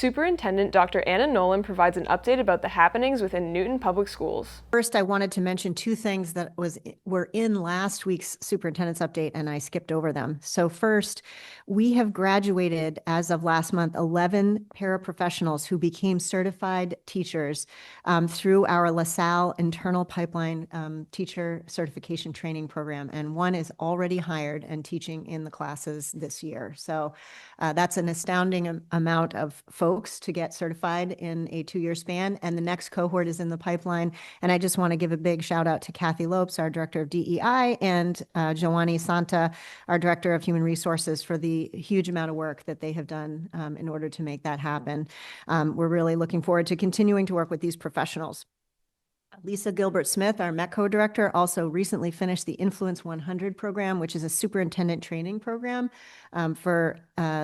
Superintendent Dr. Nolin provides an update about the happenings within Newton Public Schools. First, I wanted to mention two things that were in last week's superintendent's update, and I skipped over them. So first, we have graduated as of last month 11 paraprofessionals who became certified teachers through our LaSalle internal pipeline teacher certification training program, and one is already hired and teaching in the classes this year. So that's an astounding amount of folks to get certified in a 2-year span, and the next cohort is in the pipeline. And I just want to give a big shout out to Kathy Lopes, our Director of DEI, and Joanny Santa, our Director of Human Resources, for the huge amount of work that they have done in order to make that happen. We're really looking forward to continuing to work with these professionals. Lisa Gilbert-Smith, our METCO director, also recently finished the Influence 100 program, which is a superintendent training program for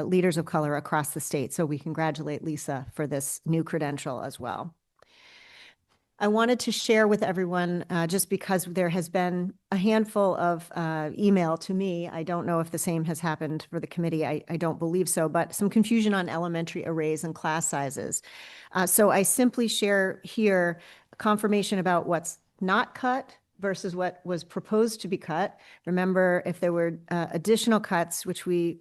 leaders of color across the state. So we congratulate Lisa for this new credential as well. I wanted to share with everyone, just because there has been a handful of email to me. I don't know if the same has happened for the committee. I don't believe so, but some confusion on elementary arrays and class sizes. So I simply share here confirmation about what's not cut versus what was proposed to be cut. Remember, if there were additional cuts, if we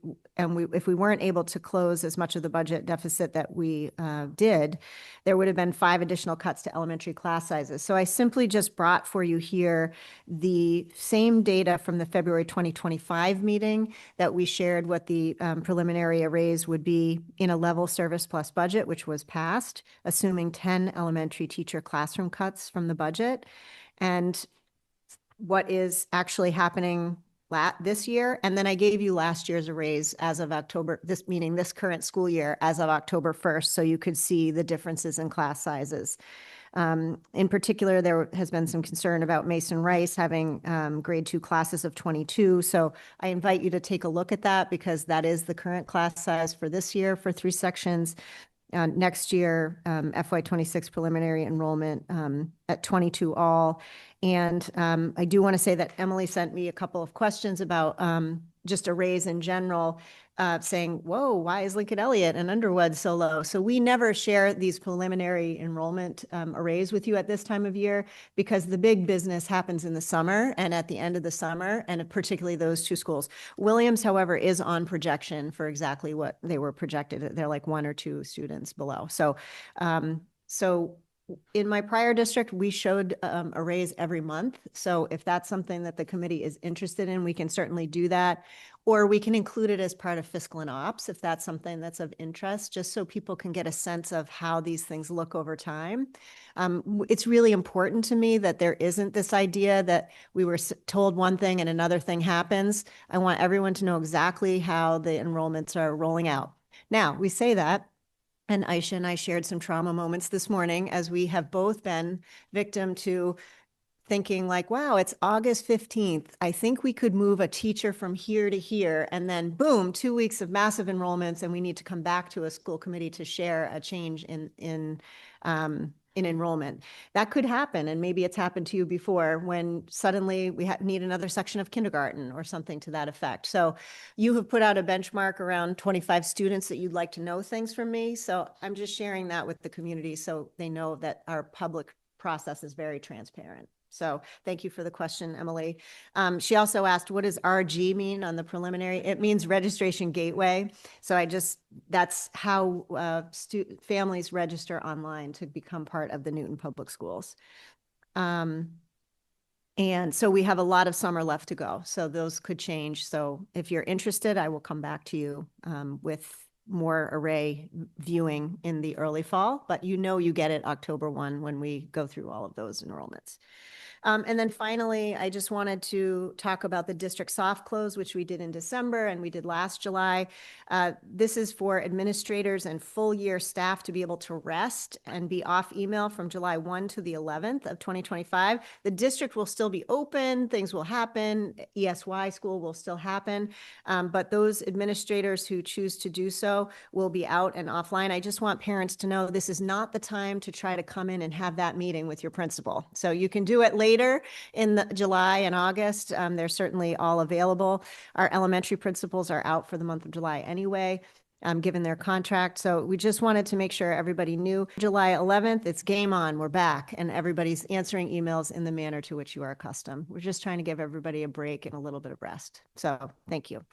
weren't able to close as much of the budget deficit that we did, there would have been 5 additional cuts to elementary class sizes. So I simply just brought for you here the same data from the February 2025 meeting that we shared what the preliminary arrays would be in a level service plus budget, which was passed, assuming 10 elementary teacher classroom cuts from the budget. And what is actually happening this year. And then I gave you last year's arrays as of October, meaning this current school year as of October 1st, so you could see the differences in class sizes. In particular, there has been some concern about Mason Rice having grade 2 classes of 22. So I invite you to take a look at that, because that is the current class size for this year for 3 sections. Next year, FY26 preliminary enrollment at 22 all. And I do want to say that Emily sent me a couple of questions about just arrays in general, saying, whoa, why is Lincoln Elliott and Underwood so low? So we never share these preliminary enrollment arrays with you at this time of year, because the big business happens in the summer and at the end of the summer, and particularly those 2 schools. Williams, however, is on projection for exactly what they were projected. They're like 1 or 2 students below. So, in my prior district, we showed arrays every month. So if that's something that the committee is interested in, we can certainly do that. Or we can include it as part of fiscal and ops if that's something that's of interest, just so people can get a sense of how these things look over time. It's really important to me that there isn't this idea that we were told one thing and another thing happens. I want everyone to know exactly how the enrollments are rolling out. Now, we say that, and Aisha and I shared some trauma moments this morning, as we have both been victim to thinking like, wow, it's August 15th. I think we could move a teacher from here to here, and then boom, 2 weeks of massive enrollments, and we need to come back to a school committee to share a change in enrollment. That could happen, and maybe it's happened to you before, when suddenly we need another section of kindergarten or something to that effect. So you have put out a benchmark around 25 students that you'd like to know things from me. So I'm just sharing that with the community so they know that our public process is very transparent. So thank you for the question, Emily. She also asked, what does RG mean on the preliminary? It means registration gateway. So that's how families register online to become part of the Newton Public Schools. And so we have a lot of summer left to go. So those could change. So if you're interested, I will come back to you with more array viewing in the early fall, but you get it October 1 when we go through all of those enrollments. And then finally, I just wanted to talk about the district soft close, which we did in December and we did last July. This is for administrators and full year staff to be able to rest and be off email from July 1 to the 11th of 2025. The district will still be open, things will happen, ESY school will still happen, but those administrators who choose to do so will be out and offline. I just want parents to know this is not the time to try to come in and have that meeting with your principal. So you can do it later in July and August. They're certainly all available. Our elementary principals are out for the month of July anyway. given their contract. So we just wanted to make sure everybody knew July 11th, it's game on, we're back, and everybody's answering emails in the manner to which you are accustomed. We're just trying to give everybody a break and a little bit of rest. So thank you.